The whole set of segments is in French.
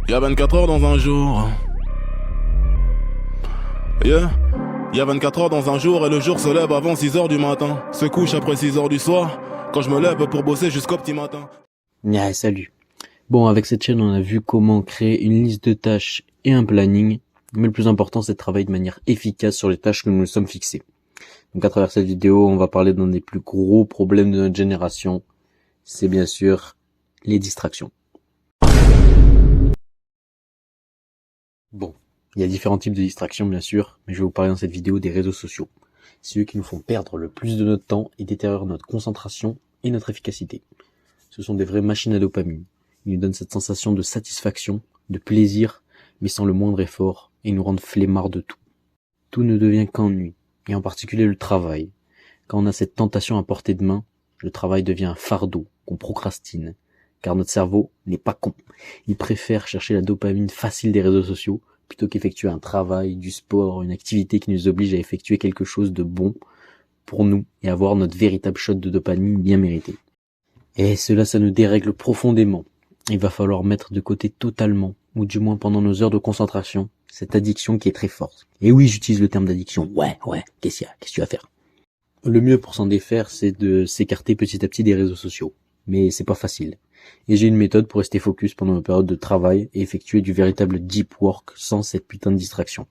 Il y a 24 heures dans un jour. Yeah. Il y a 24 heures dans un jour et le jour se lève avant 6 heures du matin. Se couche après 6 heures du soir. Quand je me lève pour bosser jusqu'au petit matin. Yeah, salut. Bon, avec cette chaîne, on a vu comment créer une liste de tâches et un planning. Mais le plus important, c'est de travailler de manière efficace sur les tâches que nous nous sommes fixées. Donc à travers cette vidéo, on va parler d'un des plus gros problèmes de notre génération. C'est bien sûr les distractions. Bon, il y a différents types de distractions bien sûr, mais je vais vous parler dans cette vidéo des réseaux sociaux. C'est eux qui nous font perdre le plus de notre temps et détériorent notre concentration et notre efficacité. Ce sont des vraies machines à dopamine. Ils nous donnent cette sensation de satisfaction, de plaisir, mais sans le moindre effort, et nous rendent flemmards de tout. Tout ne devient qu'ennui, et en particulier le travail. Quand on a cette tentation à portée de main, le travail devient un fardeau qu'on procrastine, car notre cerveau n'est pas con. Il préfère chercher la dopamine facile des réseaux sociaux plutôt qu'effectuer un travail, du sport, une activité qui nous oblige à effectuer quelque chose de bon pour nous et avoir notre véritable shot de dopamine bien mérité. Et cela, ça nous dérègle profondément. Il va falloir mettre de côté totalement, ou du moins pendant nos heures de concentration, cette addiction qui est très forte. Et oui, j'utilise le terme d'addiction. Ouais, qu'est-ce que tu vas faire? Le mieux pour s'en défaire, c'est de s'écarter petit à petit des réseaux sociaux. Mais c'est pas facile. Et j'ai une méthode pour rester focus pendant ma période de travail et effectuer du véritable deep work sans cette putain de distraction.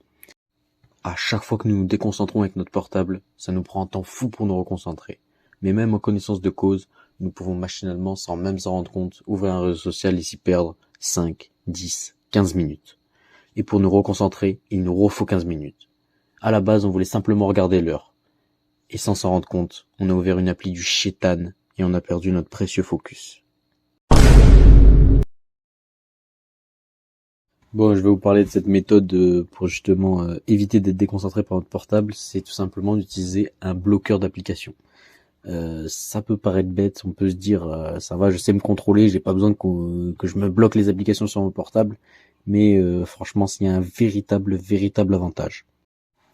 À chaque fois que nous nous déconcentrons avec notre portable, ça nous prend un temps fou pour nous reconcentrer. Mais même en connaissance de cause, nous pouvons machinalement, sans même s'en rendre compte, ouvrir un réseau social et s'y perdre 5, 10, 15 minutes. Et pour nous reconcentrer, il nous refaut 15 minutes. À la base, on voulait simplement regarder l'heure. Et sans s'en rendre compte, on a ouvert une appli du shaitan et on a perdu notre précieux focus. Bon, je vais vous parler de cette méthode pour justement éviter d'être déconcentré par votre portable. C'est tout simplement d'utiliser un bloqueur d'application. Ça peut paraître bête, on peut se dire ça va, je sais me contrôler, j'ai pas besoin que je me bloque les applications sur mon portable, mais franchement, il y a un véritable avantage.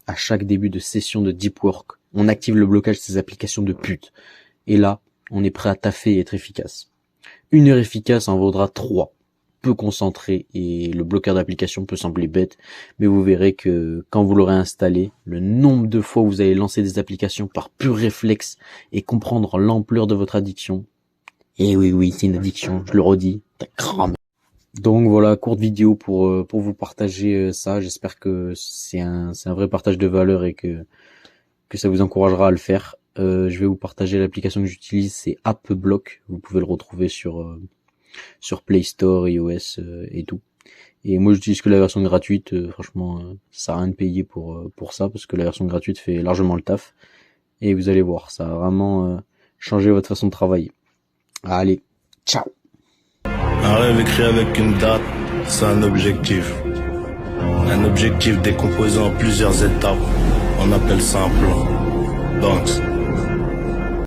À chaque début de session de deep work, on active le blocage de ces applications de pute. Et là, on est prêt à taffer et être efficace. 1 heure efficace en vaudra 3. Peu concentré, et le bloqueur d'application peut sembler bête, mais vous verrez que quand vous l'aurez installé, le nombre de fois où vous allez lancer des applications par pur réflexe et comprendre l'ampleur de votre addiction. Et oui, c'est une addiction, je le redis, t'as cramé. Donc voilà, courte vidéo pour vous partager ça. J'espère que c'est un vrai partage de valeur et que ça vous encouragera à le faire. Je vais vous partager l'application que j'utilise, c'est AppBlock. Vous pouvez le retrouver sur Play Store, iOS et tout. Et moi j'utilise que la version gratuite, franchement ça sert à rien de payer pour ça parce que la version gratuite fait largement le taf. Et vous allez voir, ça a vraiment changé votre façon de travailler. Allez, ciao. Un rêve écrit avec une date, c'est un objectif. Un objectif décomposé en plusieurs étapes, on appelle ça un plan. Banks.